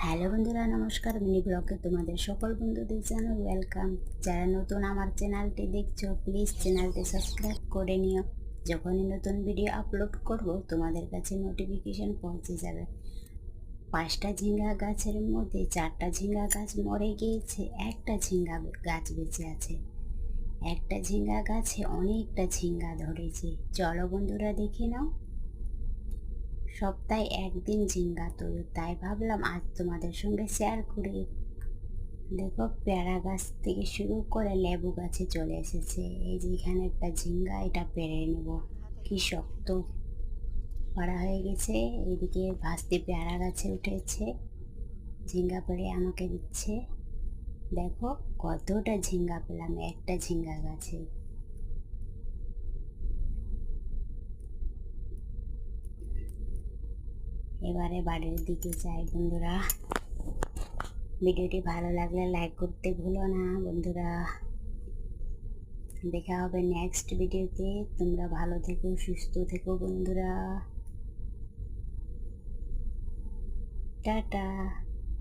Hello বন্ধুরা, নমস্কার। Mini ব্লগে তোমাদের সকল বন্ধুদের জানাই ওয়েলকাম। যারা নতুন আমার চ্যানেলটি দেখছো, প্লিজ চ্যানেলটি সাবস্ক্রাইব করে নিও। যখনই নতুন ভিডিও আপলোড করব তোমাদের কাছে নোটিফিকেশন পৌঁছে যাবে। 5টা ঝিঙ্গা গাছের মধ্যে 4টা ঝিঙ্গা গাছ মরে গিয়েছে, একটা ঝিঙ্গা গাছ বেঁচে আছে। একটা ঝিঙ্গা গাছে অনেকটা ঝিঙ্গা ধরেছে। চলো বন্ধুরা, দেখে নাও। সপ্তাহে একদিন ঝিঙ্গা তোলো, তাই ভাবলাম আজ তোমাদের সঙ্গে শেয়ার করি। দেখো, পেয়ারা গাছ থেকে শুরু করে লেবু গাছে চলে এসেছে। এই যে এখানে একটা ঝিঙ্গা, এটা পেরে নেব। কি শক্ত পাড়া হয়ে গেছে। এদিকে ভাস্তি পেয়ারা গাছে উঠেছে, ঝিঙ্গা পেড়ে আমাকে দিচ্ছে। দেখো কতটা ঝিঙ্গা পেলাম একটা ঝিঙ্গা গাছে। এবারে বাড়ির দিকে যাই বন্ধুরা। ভিডিওটি ভালো লাগলে লাইক করতে ভুলো না বন্ধুরা। দেখা হবে নেক্সট ভিডিওতে। তোমরা ভালো থেকো, সুস্থ থেকো বন্ধুরা। টাটা।